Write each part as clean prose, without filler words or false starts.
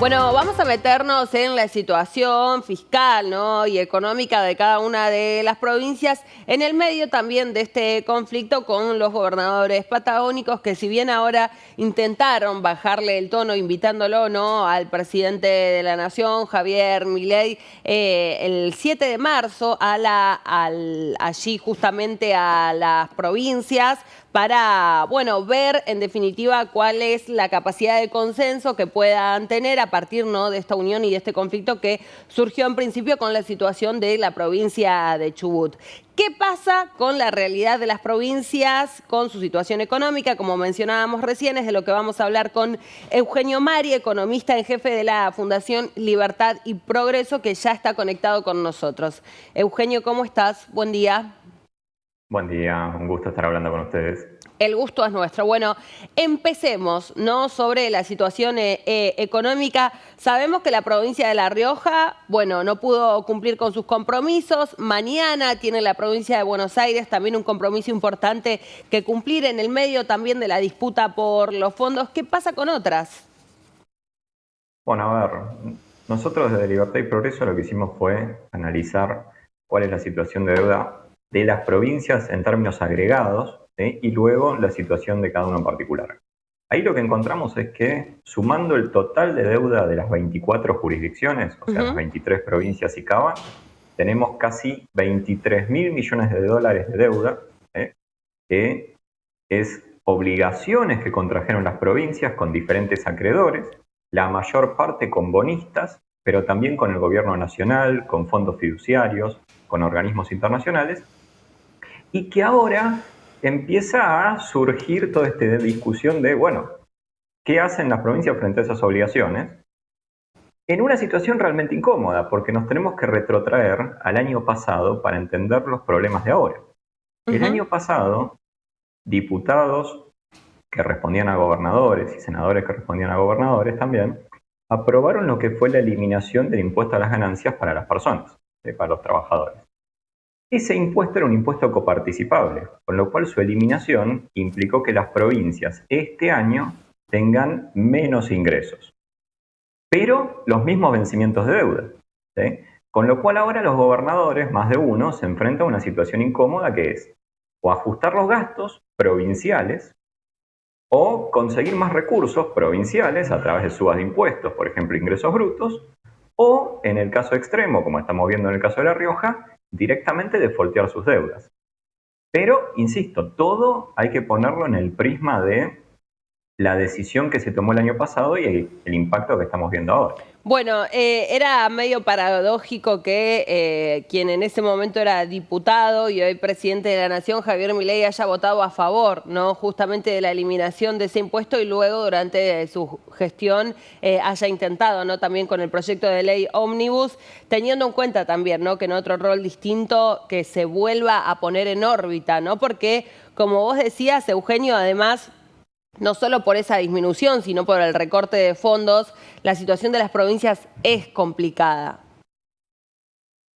Bueno, vamos a meternos en la situación fiscal, ¿no?, y económica de cada una de las provincias, en el medio también de este conflicto con los gobernadores patagónicos, que si bien ahora intentaron bajarle el tono, invitándolo, ¿no?, al presidente de la Nación, Javier Milei, el 7 de marzo allí justamente a las provincias, para, bueno, ver en definitiva cuál es la capacidad de consenso que puedan tener a partir, ¿no?, de esta unión y de este conflicto que surgió en principio con la situación de la provincia de Chubut. ¿Qué pasa con la realidad de las provincias, con su situación económica? Como mencionábamos recién, es de lo que vamos a hablar con Eugenio Mari, economista en jefe de la Fundación Libertad y Progreso, que ya está conectado con nosotros. Eugenio, ¿cómo estás? Buen día. Buen día, un gusto estar hablando con ustedes. El gusto es nuestro. Bueno, empecemos, ¿no?, sobre la situación económica. Sabemos que la provincia de La Rioja, bueno, no pudo cumplir con sus compromisos. Mañana tiene la provincia de Buenos Aires también un compromiso importante que cumplir en el medio también de la disputa por los fondos. ¿Qué pasa con otras? Bueno, a ver, nosotros desde Libertad y Progreso lo que hicimos fue analizar cuál es la situación de deuda de las provincias en términos agregados, ¿sí?, y luego la situación de cada uno en particular. Ahí lo que encontramos es que, sumando el total de deuda de las 24 jurisdicciones, o sea, las 23 provincias y Cava, tenemos casi 23.000 millones de dólares de deuda, ¿sí?, que es obligaciones que contrajeron las provincias con diferentes acreedores, la mayor parte con bonistas, pero también con el gobierno nacional, con fondos fiduciarios, con organismos internacionales, y que ahora empieza a surgir toda esta discusión de, bueno, ¿qué hacen las provincias frente a esas obligaciones? En una situación realmente incómoda, porque nos tenemos que retrotraer al año pasado para entender los problemas de ahora. El año pasado, diputados que respondían a gobernadores y senadores que respondían a gobernadores también, aprobaron lo que fue la eliminación del impuesto a las ganancias para las personas, para los trabajadores. Ese impuesto era un impuesto coparticipable, con lo cual su eliminación implicó que las provincias este año tengan menos ingresos, pero los mismos vencimientos de deuda, ¿sí? Con lo cual ahora los gobernadores, más de uno, se enfrentan a una situación incómoda que es o ajustar los gastos provinciales o conseguir más recursos provinciales a través de subas de impuestos, por ejemplo, ingresos brutos, o, en el caso extremo, como estamos viendo en el caso de La Rioja, directamente defoltear sus deudas. Pero, insisto, todo hay que ponerlo en el prisma de la decisión que se tomó el año pasado y el impacto que estamos viendo ahora. Bueno, era medio paradójico que quien en ese momento era diputado y hoy presidente de la Nación, Javier Milei, haya votado a favor, ¿no?, justamente de la eliminación de ese impuesto, y luego durante su gestión haya intentado, ¿no?, también con el proyecto de ley Ómnibus, teniendo en cuenta también, ¿no?, que en otro rol distinto que se vuelva a poner en órbita, ¿no?, porque como vos decías, Eugenio, además, no solo por esa disminución, sino por el recorte de fondos, la situación de las provincias es complicada.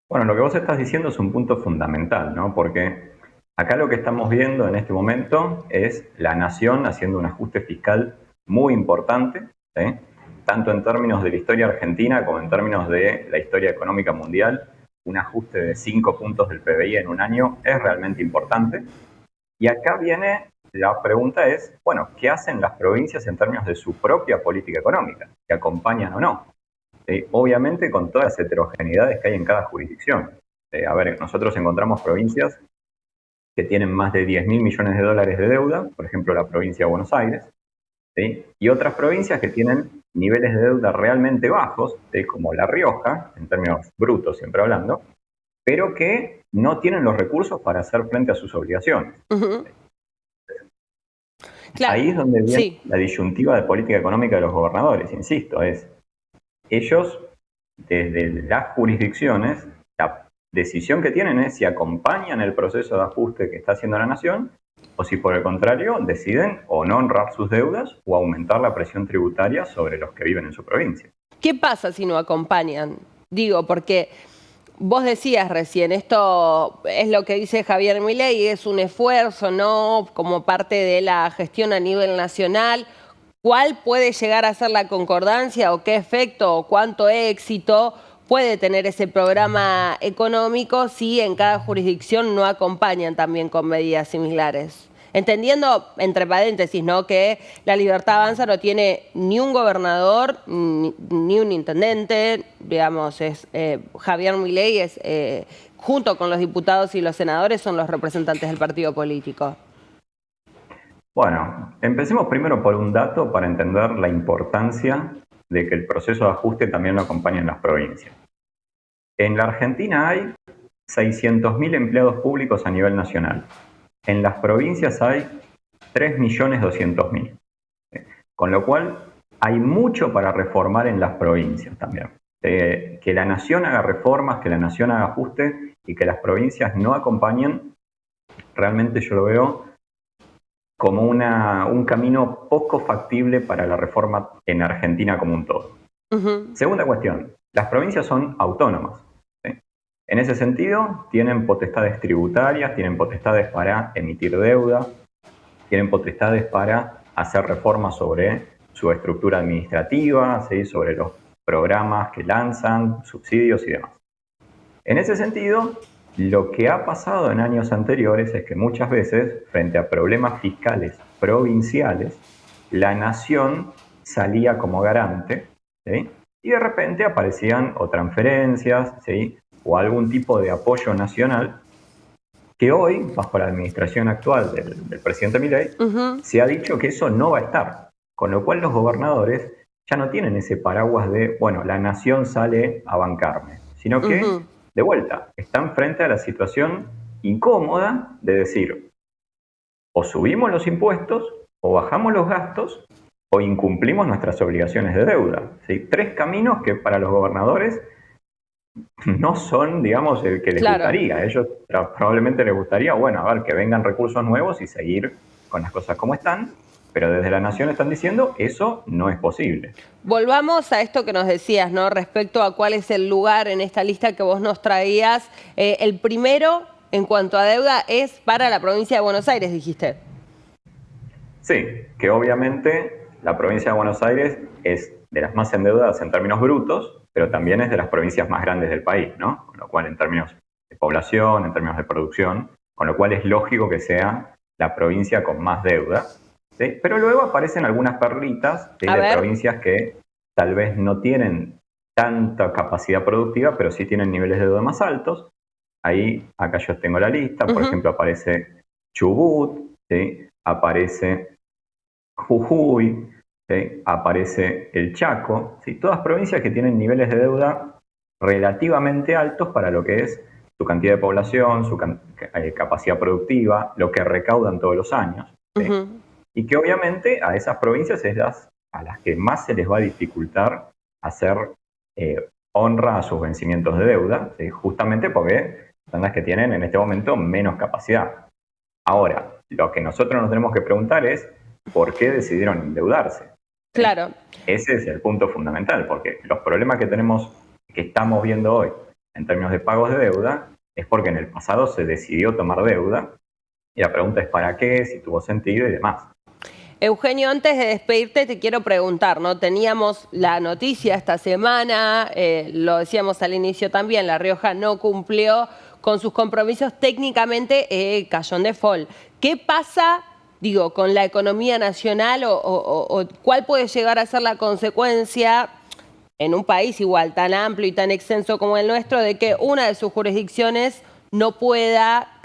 Bueno, lo que vos estás diciendo es un punto fundamental, ¿no? Porque acá lo que estamos viendo en este momento es la nación haciendo un ajuste fiscal muy importante, ¿sí?, tanto en términos de la historia argentina como en términos de la historia económica mundial. Un ajuste de 5 puntos del PBI en un año es realmente importante. Y acá viene la pregunta es, bueno, ¿qué hacen las provincias en términos de su propia política económica? ¿Que acompañan o no? Obviamente con todas las heterogeneidades que hay en cada jurisdicción. A ver, nosotros encontramos provincias que tienen más de 10.000 millones de dólares de deuda, por ejemplo la provincia de Buenos Aires, ¿sí?, y otras provincias que tienen niveles de deuda realmente bajos, ¿sí?, como La Rioja, en términos brutos siempre hablando, pero que no tienen los recursos para hacer frente a sus obligaciones. Claro, Ahí es donde viene sí. la disyuntiva de política económica de los gobernadores, insisto, es ellos desde las jurisdicciones, la decisión que tienen es si acompañan el proceso de ajuste que está haciendo la nación o si por el contrario deciden o no honrar sus deudas o aumentar la presión tributaria sobre los que viven en su provincia. ¿Qué pasa si no acompañan? Digo, porque vos decías recién, esto es lo que dice Javier Milei, es un esfuerzo, ¿no?, como parte de la gestión a nivel nacional. ¿cuál puede llegar a ser la concordancia o qué efecto o cuánto éxito puede tener ese programa económico si en cada jurisdicción no acompañan también con medidas similares? Entendiendo, entre paréntesis, ¿no?, que la Libertad Avanza no tiene ni un gobernador ni un intendente, digamos, Javier Milei es, junto con los diputados y los senadores, son los representantes del partido político. Bueno, empecemos primero por un dato para entender la importancia de que el proceso de ajuste también lo acompañen las provincias. En la Argentina hay 600.000 empleados públicos a nivel nacional. En las provincias hay 3.200.000. Con lo cual, hay mucho para reformar en las provincias también. Que la nación haga reformas, que la nación haga ajuste y que las provincias no acompañen, realmente yo lo veo como un camino poco factible para la reforma en Argentina como un todo. Segunda cuestión, las provincias son autónomas. ¿Sí? En ese sentido, tienen potestades tributarias, tienen potestades para emitir deuda, tienen potestades para hacer reformas sobre su estructura administrativa, ¿sí?, sobre los programas que lanzan, subsidios y demás. En ese sentido, lo que ha pasado en años anteriores es que muchas veces, frente a problemas fiscales provinciales, la nación salía como garante, ¿sí?, y de repente aparecían o transferencias, ¿sí?, o algún tipo de apoyo nacional que hoy, bajo la administración actual del presidente Milei, se ha dicho que eso no va a estar. Con lo cual los gobernadores ya no tienen ese paraguas de, bueno, la nación sale a bancarme, sino que, de vuelta, están frente a la situación incómoda de decir, o subimos los impuestos, o bajamos los gastos, o incumplimos nuestras obligaciones de deuda. ¿Sí? Tres caminos que para los gobernadores no son, digamos, el que les gustaría. A ellos probablemente les gustaría, bueno, a ver, que vengan recursos nuevos y seguir con las cosas como están, pero desde la nación están diciendo eso no es posible. Volvamos a esto que nos decías, ¿no?, respecto a cuál es el lugar en esta lista que vos nos traías. El primero, en cuanto a deuda, es para la provincia de Buenos Aires, dijiste. Sí, que obviamente la provincia de Buenos Aires es de las más endeudadas en términos brutos, pero también es de las provincias más grandes del país, ¿no? Con lo cual, en términos de población, en términos de producción, con lo cual es lógico que sea la provincia con más deuda, ¿sí? Pero luego aparecen algunas perlitas, ¿sí?, de provincias que tal vez no tienen tanta capacidad productiva, pero sí tienen niveles de deuda más altos. Ahí, acá yo tengo la lista, por ejemplo, aparece Chubut, ¿sí?, aparece Jujuy, ¿sí?, aparece el Chaco, ¿sí?, todas provincias que tienen niveles de deuda relativamente altos para lo que es su cantidad de población, su capacidad productiva, lo que recaudan todos los años. ¿Sí? Y que obviamente a esas provincias es a las que más se les va a dificultar hacer honra a sus vencimientos de deuda, ¿sí?, justamente porque son las que tienen en este momento menos capacidad. Ahora, lo que nosotros nos tenemos que preguntar es ¿por qué decidieron endeudarse? Claro. Ese es el punto fundamental, porque los problemas que estamos viendo hoy en términos de pagos de deuda es porque en el pasado se decidió tomar deuda y la pregunta es ¿para qué?, si tuvo sentido y demás. Eugenio, antes de despedirte te quiero preguntar, ¿no? Teníamos la noticia esta semana, lo decíamos al inicio también, La Rioja no cumplió con sus compromisos, técnicamente cayó en default. ¿Qué pasa, digo, con la economía nacional o cuál puede llegar a ser la consecuencia en un país igual tan amplio y tan extenso como el nuestro de que una de sus jurisdicciones no pueda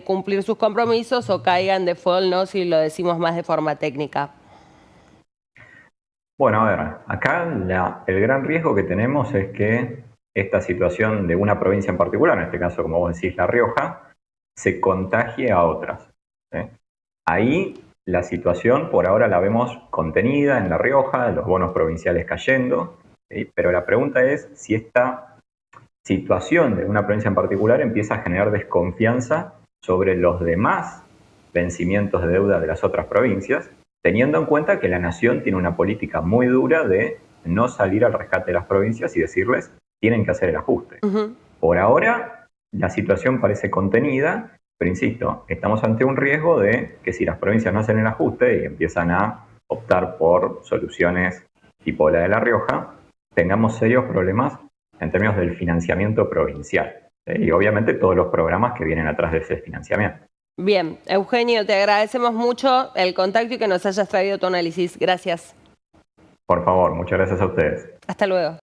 cumplir sus compromisos o caiga en default, ¿no?, si lo decimos más de forma técnica? Bueno, a ver, acá el gran riesgo que tenemos es que esta situación de una provincia en particular, en este caso, como vos decís, La Rioja, se contagie a otras. ¿Sí? Ahí la situación por ahora la vemos contenida en La Rioja, los bonos provinciales cayendo, ¿sí?, pero la pregunta es si esta situación de una provincia en particular empieza a generar desconfianza sobre los demás vencimientos de deuda de las otras provincias, teniendo en cuenta que la nación tiene una política muy dura de no salir al rescate de las provincias y decirles tienen que hacer el ajuste. Por ahora la situación parece contenida, pero insisto, estamos ante un riesgo de que si las provincias no hacen el ajuste y empiezan a optar por soluciones tipo la de La Rioja, tengamos serios problemas en términos del financiamiento provincial. Y obviamente todos los programas que vienen atrás de ese financiamiento. Bien, Eugenio, te agradecemos mucho el contacto y que nos hayas traído tu análisis. Gracias. Por favor, muchas gracias a ustedes. Hasta luego.